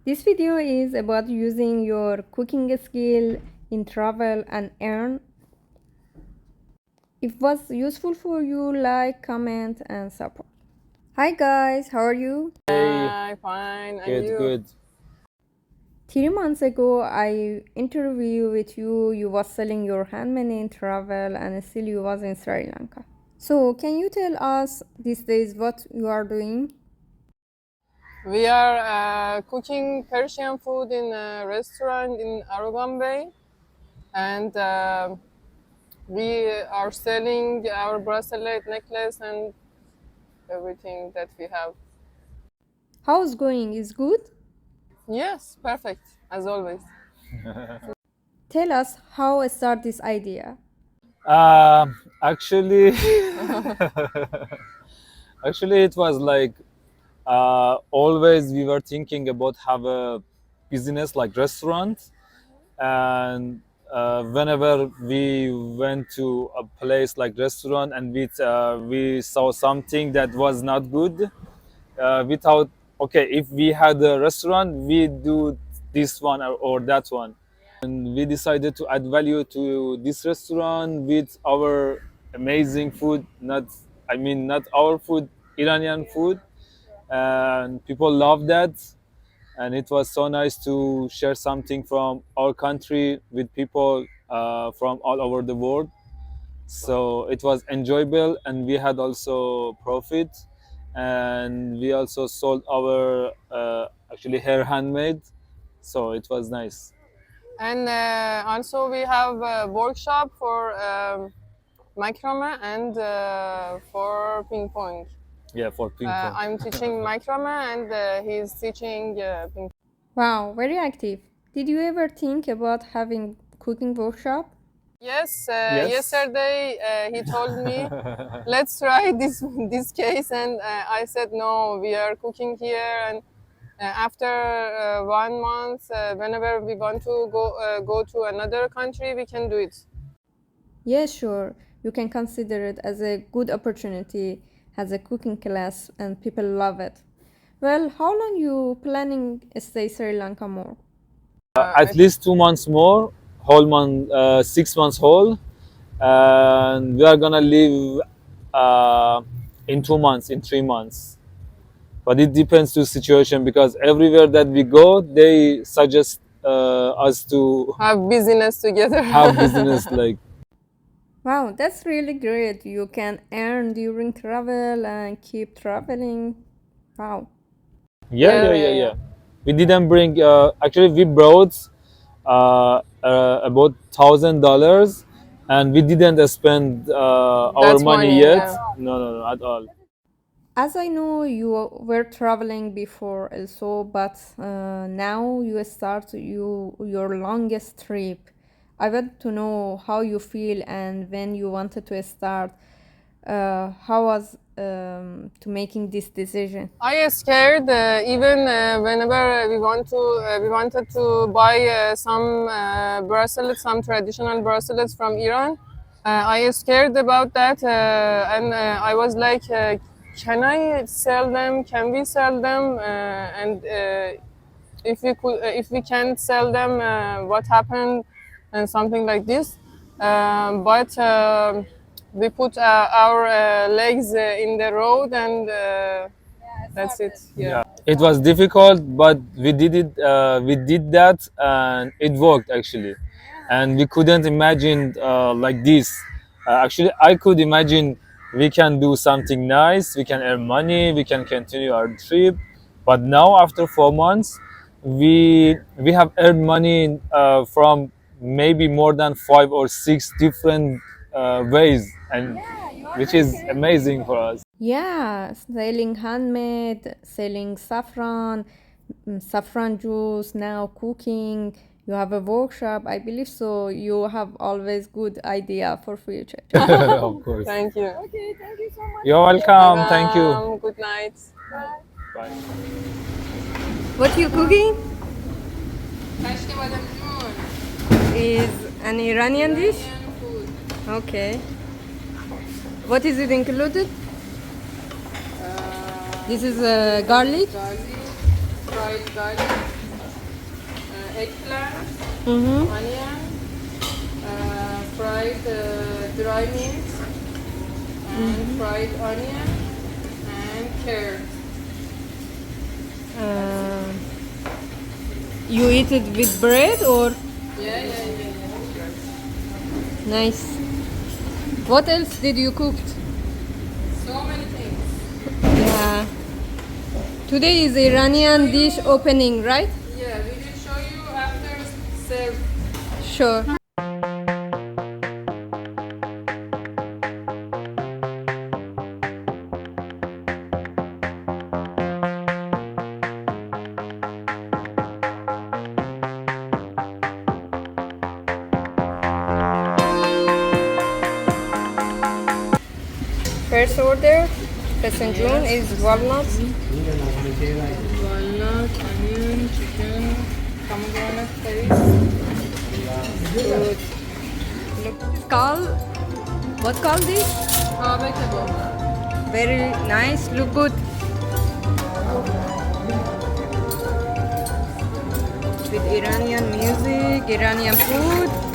This video is about using your cooking skill in travel and earn. If it was useful for you, like, comment, and support. Hi guys, how are you? Hey, Hi, fine. And good, you? good. 3 months ago, I interviewed with you. You was selling your handmade in travel, and still you was in Sri Lanka. So, can you tell us these days what you are doing? We are cooking Persian food in a restaurant in Aragon Bay, and we are selling our bracelet, necklace, and everything that we have. How's going? Is good? Yes, perfect, as always. Tell us how I start this idea. Actually, actually, it was like always we were thinking about have a business like restaurant, and whenever we went to a place like restaurant and we saw something that was not good, we thought, okay, if we had a restaurant, we do this one or that one. And we decided to add value to this restaurant with our amazing food, not our food, Iranian food, and people love that. And it was so nice to share something from our country with people from all over the world. So it was enjoyable, and we had also profit, and we also sold our actually hair handmade, so it was nice. And also we have a workshop for macrame and for ping pong. Yeah, for ping pong. I'm teaching macrame, and he's teaching ping. Wow, very active. Did you ever think about having cooking workshop? Yes, Yes. yesterday he told me, let's try this case, and I said no. We are cooking here, and after 1 month, whenever we want to go to another country, we can do it. Yeah, sure. You can consider it as a good opportunity, as a cooking class, and people love it. Well, how long you planning stay Sri Lanka more? At least 2 months more, whole month, 6 months whole, and we are gonna live in 2 months, in 3 months. But it depends to situation, because everywhere that we go, they suggest us to Have business together. have business like. Wow, that's really great. You can earn during travel and keep traveling. Wow. Yeah. We didn't bring. Actually, we brought about $1,000, and we didn't spend our That's money money. yet. Yeah. No, at all. As I know, you were traveling before also, but now you start your longest trip. I want to know how you feel and when you wanted to start. How was to making this decision? I scared even whenever we wanted to buy some bracelets, some traditional bracelets from Iran. I scared about that, and I was like, can I sell them? Can we sell them? And if we can't sell them, what happened? And something like this. But we put our legs in the road, and that's it. Yeah. It was difficult, but we did it. We did that, and it worked actually. And we couldn't imagine like this. Actually, I could imagine we can do something nice. We can earn money. We can continue our trip. But now, after 4 months, we have earned money from maybe more than 5 or 6 different ways, and which is amazing for us. Yeah, selling handmade, selling saffron, saffron juice, now cooking. You have a workshop. I believe so. You have always good idea for future. Of course. Thank you. Okay, thank you so much. You're welcome. Thank you. Good night. Bye. What you cooking? Kashke badam noor. Is an Iranian dish? Food. Okay. What is it included? This is garlic. Garlic, fried garlic, eggplant, Mm-hmm. onion, fried dry meat, and fried onion, and carrot. Uh, you eat it with bread or Yeah. nice? What else did you cook? So many things. Yeah. Today is Iranian dish opening, right? Yeah, we will show you after serve. Sure. First order, pesanjun is walnuts. Walnut, onion, chicken, pomegranate paste. Good. Look, it's called, what called this? Vegetable. Very nice, look good. With Iranian music, Iranian food.